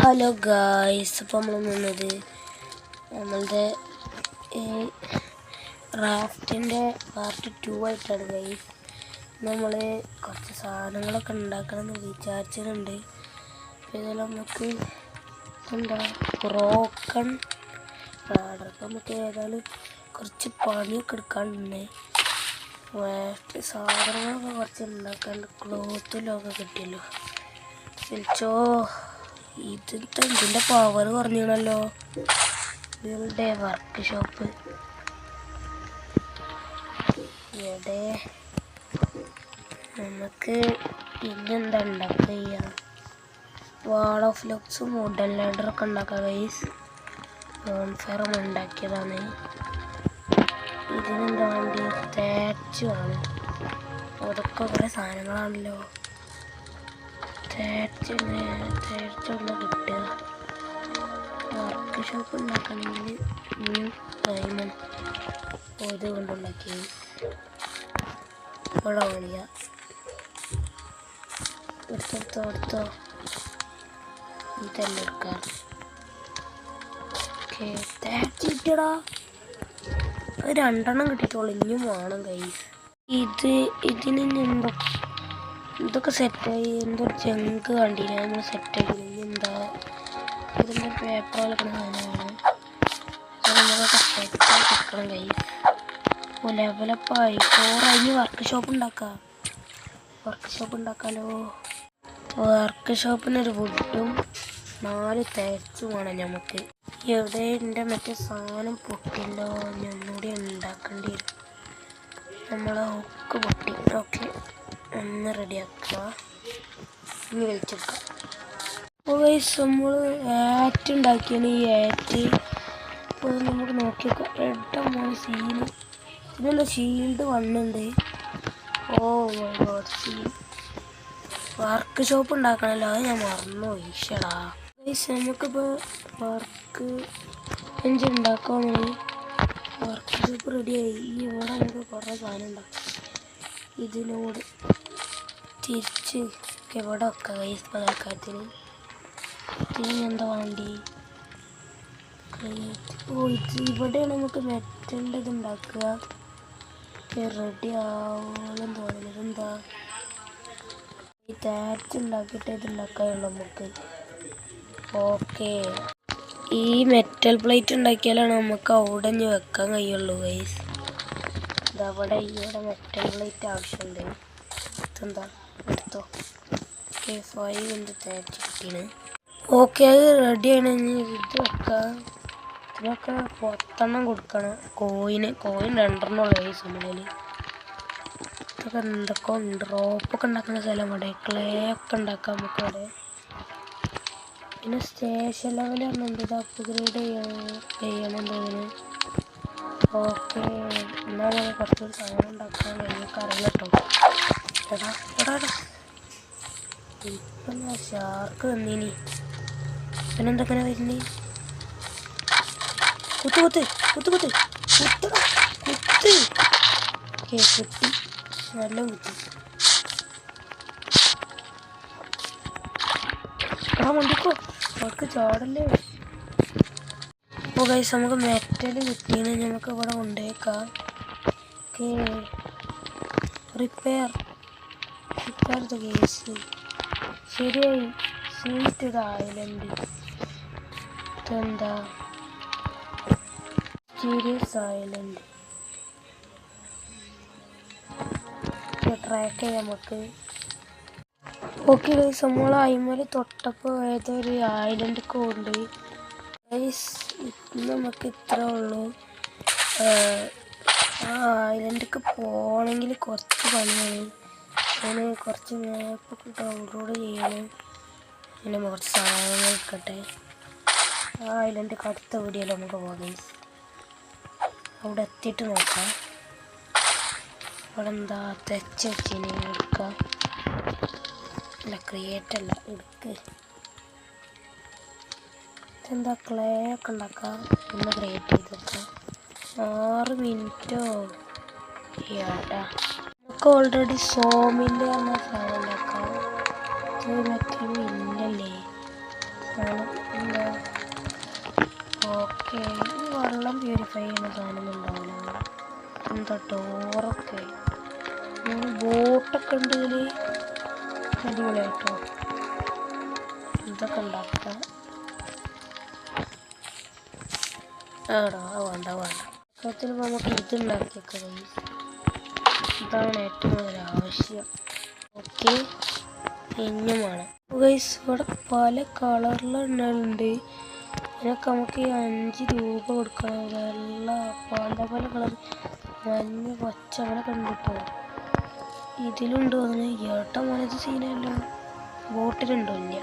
Hello guys, അപ്പോൾ നമ്മൾ നിന്നത് നമ്മളുടെ റാഫ്റ്റിൻ്റെ പാർട്ട് 2 ആയിട്ടാണ് ഗായ്സ്. നമ്മൾ കുറച്ച് സാധനങ്ങളൊക്കെ ഉണ്ടാക്കണമെന്ന് വിചാരിച്ചിട്ടുണ്ട്. ഇതിൽ നമുക്ക് എന്താ ബ്രോക്കൺ ലാഡർ, അപ്പം നമുക്ക് ഏതായാലും കുറച്ച് പണിയൊക്കെ എടുക്കാനുണ്ട്. സാധനങ്ങളൊക്കെ കുറച്ച് ഉണ്ടാക്കാണ്ട് ക്ലോത്തിലൊക്കെ കിട്ടിയല്ലോ. വിളിച്ചോ, ഇതിൻ്റെ പവർ കുറഞ്ഞാണല്ലോ. ഇതിൻ്റെ വർക്ക് ഷോപ്പ് ഇവിടെ നമുക്ക് ഇതെന്താ ഉണ്ടാക്കുക ചെയ്യാം. വാൾ ഓഫ് ലുക്സും വുഡൻ ലാഡറൊക്കെ ഉണ്ടാക്കാം ഗൈസ്. ബോൺഫയറും ഉണ്ടാക്കിയതാണ്. ഇതിനെന്താ വേണ്ടി തേച്ചുമാണ്. അതൊക്കെ കുറേ സാധനങ്ങളാണല്ലോ. തേച്ചൊന്ന് കിട്ടുക. വർക്ക് ഷോപ്പ് ഉണ്ടാക്കണമെങ്കിൽ ഡയമണ്ട് ഇത് കൊണ്ടുണ്ടാക്കി ഇവിടെ വഴിയ എടുത്തോ ഇതെല്ലാം എടുക്കാം. ഓക്കെ, തേച്ചിട്ടടാ. അത് 2 കിട്ടിയിട്ടുള്ളൂ, ഇനിയും വേണം കൈ. ഇതിന് എന്തോ ഇതൊക്കെ സെറ്റായി. എന്തൊരു ജങ്ക് കണ്ടില്ല, നമ്മൾ സെറ്റാക്കി. എന്താ ഇതിൻ്റെ പേപ്പർ കളിക്കുന്ന സാധനമാണ്. അത് നമ്മളൊക്കെ സെറ്റായി കിട്ടണം കൈ. ലെവലപ്പായി 4 അതിന് വർക്ക് ഷോപ്പ് ഉണ്ടാക്കാമല്ലോ. വർക്ക് ഷോപ്പിനൊരു വുഡും 4 തേച്ചും വേണം നമുക്ക്. എവിടെ എൻ്റെ മറ്റേ സാധനം പൊട്ടില്ലോ, ഒന്നുകൂടി ഉണ്ടാക്കേണ്ടി വരും. നമ്മളെ ഹുക്ക് പൊട്ടി. ഓക്കെ, ഒന്ന് റെഡിയാക്കുക. ഇനി വലിച്ചെടുക്കാം. അപ്പോൾ ഗൈസ്, നമ്മൾ ആറ്റുണ്ടാക്കിയാണ്. ഈ ആറ്റ് ഇപ്പോൾ നമുക്ക് നോക്കിയേക്കാം. റെഡ് സീന്. ഇതിനുള്ള ഷീൽഡ് 1 ഉണ്ട്. Oh my god, scene. Workshop ഉണ്ടാക്കണമല്ലോ, അത് ഞാൻ മറന്നുപോയി. ഈശ്വടാ ഗൈസ്, നമുക്കിപ്പോൾ വർക്ക് എഞ്ചിൻ ഉണ്ടാക്കുകയാണെങ്കിൽ വർക്ക് ഷോപ്പ് റെഡിയായി. ഇവിടെ നമുക്ക് കുറേ സാധനം ഉണ്ടാക്കാം. ഇതിനോട് തിരിച്ച് ഇവിടെ വെക്കാം ഗൈസ്. പകൽക്കാലത്തിന് ഇതിന് എന്താ വേണ്ടി? ഇവിടെയാണ് നമുക്ക് മെറ്റലിൻ്റെ ഇത് ഉണ്ടാക്കുക. റെഡി ആവോളം തോന്നുന്നത്. എന്താ ഈ തേച്ച് ഉണ്ടാക്കിയിട്ട് ഇത് ഉണ്ടാക്കാനുള്ളൂ നമുക്ക്. ഓക്കെ, ഈ മെറ്റൽ പ്ലേറ്റ് ഉണ്ടാക്കിയാലാണ് നമുക്ക് അവിടെ നിന്ന് വെക്കാൻ കഴിയുള്ളൂ ഗൈസ്. ഇതവിടെ ഇവിടെ മെറ്റൽ പ്ലേറ്റ് ആവശ്യമുണ്ട്. ഇതെന്താ എടുത്തോ. ഓക്കെ, 5 കൊണ്ട് തേച്ച് കിട്ടീന്. ഓക്കെ, അത് റെഡിയാണ്. ഇത് വെക്കാം. ഇതിനൊക്കെ 10 കൊടുക്കണം. കോയിൻ 2 ഉള്ള ഗൈസ് നമ്മളിൽ. ഇതൊക്കെ എന്തൊക്കെ ഉണ്ട്. റോപ്പൊക്കെ ഉണ്ടാക്കുന്ന സ്ഥലം ഇവിടെ. ക്ലേ ഒക്കെ ഉണ്ടാക്കാം നമുക്ക് ഇവിടെ. പിന്നെ സ്റ്റേഷൻ ലെവൽ പറഞ്ഞുണ്ട്. ഇത് അപ്ഗ്രേഡ് ചെയ്യണം തോന്നുന്നു. ഓക്കെ, എന്നാൽ കുറച്ചൊരു സാധനം ഉണ്ടാക്കാൻ എനിക്ക് അറിയില്ല കേട്ടോ. ഇപ്പം ഞാൻ ഷാർക്ക് വന്നീനി. പിന്നെന്തൊക്കെ വരുന്നേ? കുത്ത് ഓക്കെ, കുത്തി. നല്ല കുത്തി. വണ്ടിക്കോ, അവർക്ക് ചാടല്ലേ. അപ്പോൾ ഗൈസ്, നമുക്ക് മെറ്റൽ കിട്ടിയെന്ന് നമുക്ക് ഇവിടെ കൊണ്ടുപോയേക്കാം. Okay, repair the case. ശരിയായി. Sweet island. ഇതെന്താ? Serious island. ട്രാക്ക് ചെയ്യാം നമുക്ക്. ഓക്കെ ഗൈസ്, നമ്മൾ അയിമേൽ തൊട്ടപ്പോൾ ഏതൊരു ഐലൻഡ് കൊണ്ട് ഗൈസ്. ഇന്ന് നമുക്ക് ഇത്ര ഉള്ളൂ. ആ ഐലൻഡിലേക്ക് പോകണമെങ്കിൽ കുറച്ച് പണിയാണ്. അതിന് കുറച്ച് മാപ്പൊക്കെ ഡൗൺലോഡ് ചെയ്യണം. പിന്നെ കുറച്ച് സാധനങ്ങൾ എടുക്കട്ടെ. ആ ഐലൻഡിലേക്ക് അടുത്ത വീഡിയോയിൽ നമുക്ക് പോകാം ഗൈസ്. അവിടെ എത്തിയിട്ട് നോക്കാം. അവിടെ എന്താ തെച്ച് വെച്ചിന് എടുക്കാം. അല്ല, ക്രിയേറ്റ് അല്ല, എടുക്ക്. ഇതെന്താ ക്ലേ ഒക്കെ ഉണ്ടാക്കാം. ഒന്ന് ക്രിയേറ്റ് ചെയ്ത് വെക്കാം. 6 മിനിറ്റോ ഏട്ടാ. നമുക്ക് ഓൾറെഡി സോമിൻ്റെ പറഞ്ഞ സാധനം ഉണ്ടാക്കാം. ഇത് മറ്റൊരു ഇല്ലല്ലേ. എന്താ ഓക്കെ. ഈ വെള്ളം പ്യൂരിഫൈ ചെയ്യുന്ന സാധനം ഉണ്ടാവില്ല. എന്താ ഡോറൊക്കെ ബോട്ടൊക്കെ ഉണ്ട് ഇതിൽ. അടിപൊളിയായിട്ടോ. ഇതൊക്കെ ഉണ്ടാക്കാം. ആടാ വേണ്ട സത്യത്തിൽ നമുക്ക് ഇതുണ്ടാക്കിയൊക്കെ ഗൈസ്. ഇതാണ് ഏറ്റവും കൂടുതൽ ആവശ്യം. ഓക്കെ ഇനിയും വേണം ഗൈസ്. ഇവിടെ പല കളറിലുണ്ട്. ഇതിനൊക്കെ നമുക്ക് 5 രൂപ കൊടുക്കണം. വെള്ള പല കളർ, മഞ്ഞ, പച്ച അങ്ങനെ കണ്ടിട്ടോ. ഇതിലുണ്ട് തോന്നുന്നു. ഏട്ടാ മോനത് സീനല്ലോ. ബോട്ടിലുണ്ടോ? ഇല്ല.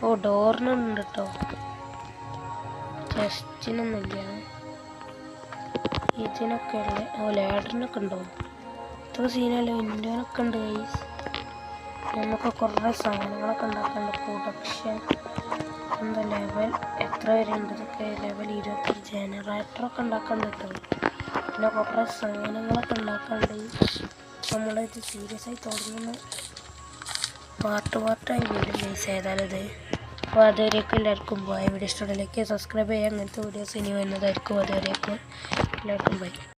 ഓ ഡോറിനുണ്ട് കേട്ടോ. ചെസ്റ്റിനൊന്നുമില്ല. ഇതിനൊക്കെ ഉള്ള ലാഡറിനൊക്കെ ഉണ്ടോ? ഇത്ര സീനല്ലോ. ഇന്ത്യനൊക്കെ ഉണ്ട് ഗൈസ്. നമുക്ക് കുറേ സാധനങ്ങളൊക്കെ ഉണ്ടാക്കാനുണ്ട്. പ്രൊഡക്ഷൻ എന്താ ലെവൽ എത്ര വരെ ഉണ്ട്? ഇതൊക്കെ ലെവൽ 20. ജനറേറ്ററൊക്കെ ഉണ്ടാക്കാനുണ്ട് കേട്ടോ. പിന്നെ കുറേ സാധനങ്ങളൊക്കെ ഉണ്ടാക്കാനുണ്ട്. നമ്മളിത് സീരിയസ് ആയി തുടങ്ങുന്ന പാർട്ടായി വരും ഗൈസ്. ഏതായാലും ഇത് അപ്പോൾ അതുവരേക്കും എല്ലാവർക്കും ബൈ. വീഡിയോ ഇഷ്ടമുള്ളതിലേക്ക് സബ്സ്ക്രൈബ് ചെയ്യുക. അങ്ങനത്തെ വീഡിയോസ് ഇനി വരുന്നതായിരിക്കും. അതുവരേക്കും എല്ലാവർക്കും ബൈ.